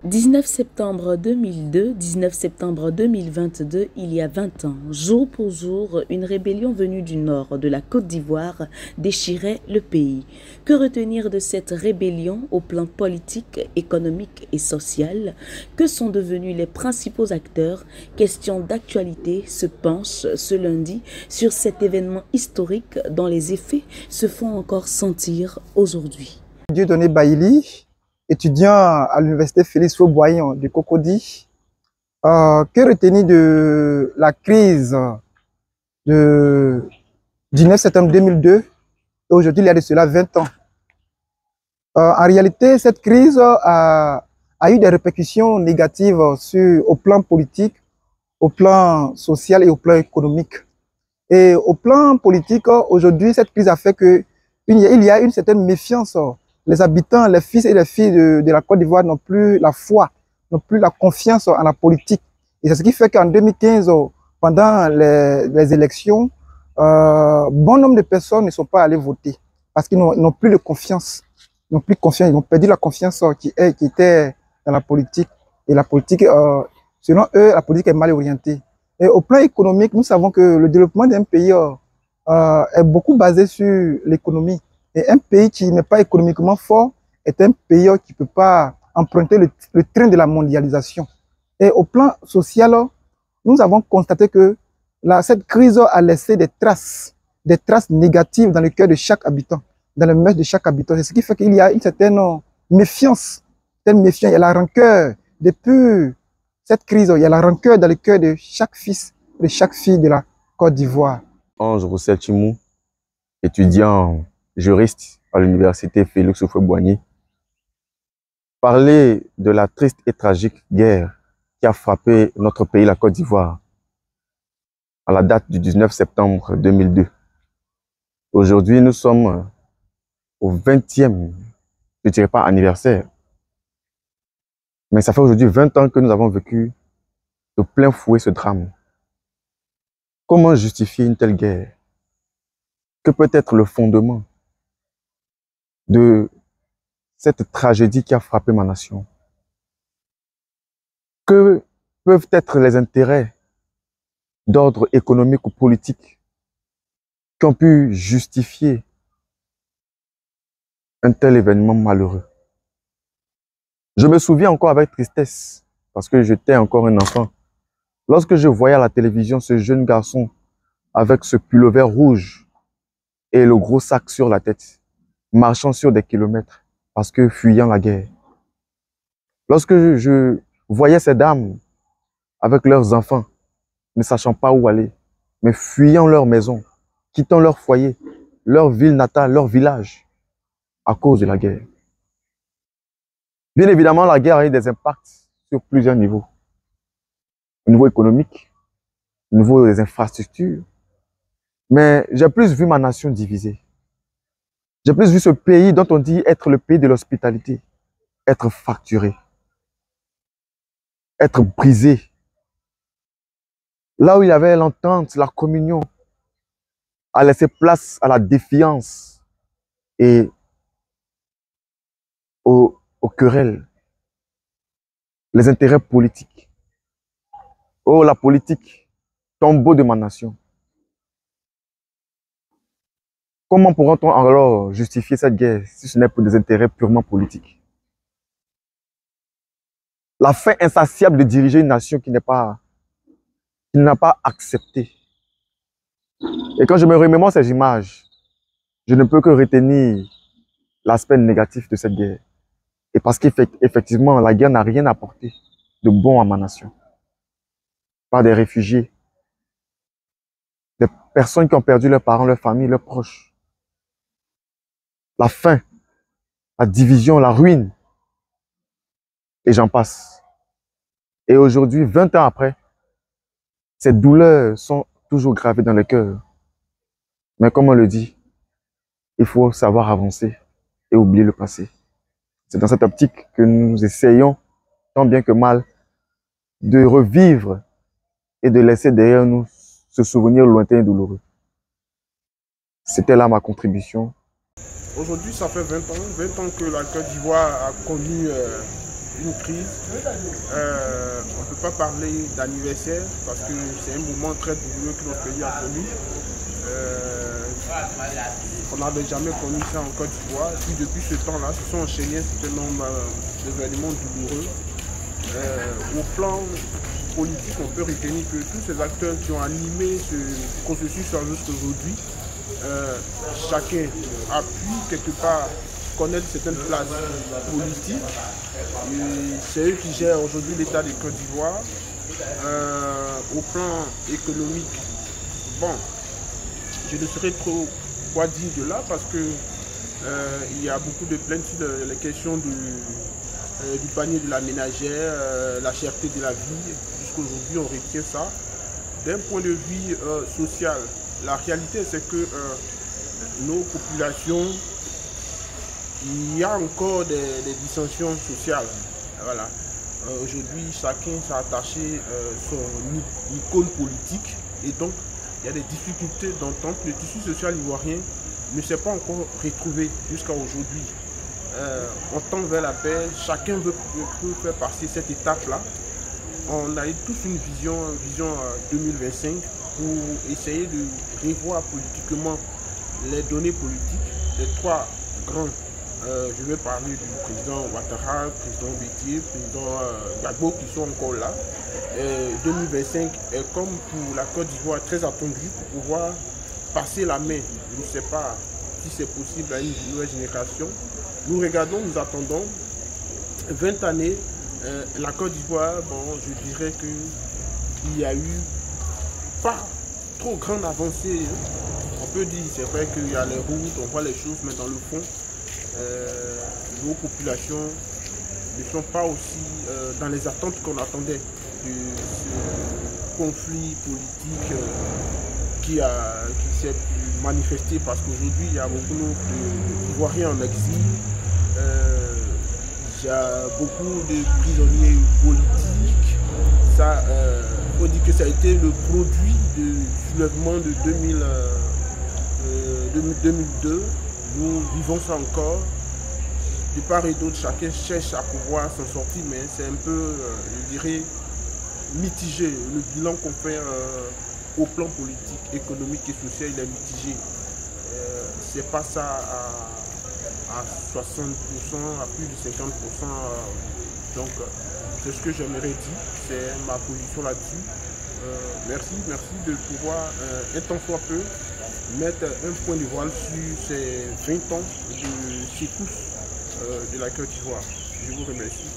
19 septembre 2002, 19 septembre 2022, il y a 20 ans, jour pour jour, une rébellion venue du nord de la Côte d'Ivoire déchirait le pays. Que retenir de cette rébellion au plan politique, économique et social? Que sont devenus les principaux acteurs? Question d'actualité se penche ce lundi sur cet événement historique dont les effets se font encore sentir aujourd'hui. Dieudonné Bailly, étudiant à l'université Félix Houphouët-Boigny de Cocody. Que retenir de la crise de 19 septembre 2002 et aujourd'hui il y a de cela 20 ans? En réalité, cette crise a eu des répercussions négatives au plan politique, au plan social et au plan économique. Et au plan politique, aujourd'hui, cette crise a fait qu'il y a une certaine méfiance. Les habitants, les fils et les filles de la Côte d'Ivoire n'ont plus la foi, n'ont plus la confiance en la politique. Et c'est ce qui fait qu'en 2015, pendant les élections, bon nombre de personnes ne sont pas allées voter parce qu'ils n'ont plus de confiance. Ils n'ont plus confiance, ils ont perdu la confiance qui était dans la politique. Et la politique, selon eux, la politique est mal orientée. Et au plan économique, nous savons que le développement d'un pays est beaucoup basé sur l'économie. Et un pays qui n'est pas économiquement fort est un pays qui ne peut pas emprunter le train de la mondialisation. Et au plan social, nous avons constaté que cette crise a laissé des traces négatives dans le cœur de chaque habitant, dans le mœurs de chaque habitant. C'est ce qui fait qu'il y a une certaine méfiance, il y a la rancœur. Depuis cette crise, il y a la rancœur dans le cœur de chaque fils, de chaque fille de la Côte d'Ivoire. Ange Roussel Chimou, étudiant juriste à l'université Félix Houphouët-Boigny, parler de la triste et tragique guerre qui a frappé notre pays, la Côte d'Ivoire, à la date du 19 septembre 2002. Aujourd'hui, nous sommes au 20e, je ne dirais pas anniversaire, mais ça fait aujourd'hui 20 ans que nous avons vécu de plein fouet ce drame. Comment justifier une telle guerre? Que peut être le fondement de cette tragédie qui a frappé ma nation? Que peuvent être les intérêts d'ordre économique ou politique qui ont pu justifier un tel événement malheureux? Je me souviens encore avec tristesse, parce que j'étais encore un enfant, lorsque je voyais à la télévision ce jeune garçon avec ce pullover rouge et le gros sac sur la tête, marchant sur des kilomètres parce que fuyant la guerre. Lorsque je voyais ces dames avec leurs enfants, ne sachant pas où aller, mais fuyant leur maison, quittant leur foyer, leur ville natale, leur village, à cause de la guerre. Bien évidemment, la guerre a eu des impacts sur plusieurs niveaux. Au niveau économique, au niveau des infrastructures. Mais j'ai plus vu ma nation divisée. J'ai plus vu ce pays dont on dit être le pays de l'hospitalité, être fracturé, être brisé. Là où il y avait l'entente, la communion, a laissé place à la défiance et aux querelles, les intérêts politiques. Oh, la politique, tombeau de ma nation. Comment pourra-t-on alors justifier cette guerre si ce n'est pour des intérêts purement politiques? La faim insatiable de diriger une nation qui n'a pas accepté. Et quand je me remémore ces images, je ne peux que retenir l'aspect négatif de cette guerre. Et parce qu'effectivement, la guerre n'a rien apporté de bon à ma nation. Par des réfugiés, des personnes qui ont perdu leurs parents, leurs familles, leurs proches. La faim, la division, la ruine. Et j'en passe. Et aujourd'hui, 20 ans après, ces douleurs sont toujours gravées dans le cœur. Mais comme on le dit, il faut savoir avancer et oublier le passé. C'est dans cette optique que nous essayons, tant bien que mal, de revivre et de laisser derrière nous ce souvenir lointain et douloureux. C'était là ma contribution. Aujourd'hui, ça fait 20 ans que la Côte d'Ivoire a connu une crise. On ne peut pas parler d'anniversaire parce que c'est un moment très douloureux que notre pays a connu. On n'avait jamais connu ça en Côte d'Ivoire. Puis depuis ce temps-là, se sont enchaînés un certain nombre d'événements douloureux. Au plan politique, on peut retenir que tous ces acteurs qui ont animé ce processus jusqu'aujourd'hui, chacun a pu quelque part connaître certaines places politiques. C'est eux qui gèrent aujourd'hui l'état de Côte d'Ivoire. Au plan économique, bon, je ne saurais trop quoi dire de là parce que il y a beaucoup de plaintes sur les questions du panier de la ménagère, la cherté de la vie. Jusqu'aujourd'hui, on retient ça. D'un point de vue social, la réalité c'est que nos populations, il y a encore des dissensions sociales. Voilà. Aujourd'hui, chacun s'est attaché son icône politique et donc il y a des difficultés d'entente. Le tissu social ivoirien ne s'est pas encore retrouvé jusqu'à aujourd'hui. On tend vers la paix, chacun veut faire passer cette étape-là. On a tous une vision 2025 pour essayer de revoir politiquement les données politiques des trois grands. Je vais parler du président Ouattara, président Bétier, président Gbagbo qui sont encore là. 2025 est comme pour la Côte d'Ivoire très attendue pour pouvoir passer la main. Je ne sais pas si c'est possible à une nouvelle génération. Nous regardons, nous attendons 20 années. La Côte d'Ivoire, bon, je dirais qu'il y a eu pas trop grande avancée. On peut dire, c'est vrai qu'il y a les routes, on voit les choses, mais dans le fond, nos populations ne sont pas aussi dans les attentes qu'on attendait de ce conflit politique qui s'est manifesté parce qu'aujourd'hui il y a beaucoup d'Ivoiriens en exil, il y a beaucoup de prisonniers politiques. Ça, faut dire que ça a été le produit du soulèvement de 2002. Nous vivons ça encore. De part et d'autre, chacun cherche à pouvoir s'en sortir, mais c'est un peu, je dirais, mitigé. Le bilan qu'on fait au plan politique, économique et social, il est mitigé. C'est pas ça à 60%, à plus de 50%. Donc, c'est ce que j'aimerais dire. C'est ma position là-dessus. Merci de pouvoir, un temps soit peu, mettre un point de voile sur ces 20 ans de secousse de la Côte d'Ivoire. Je vous remercie.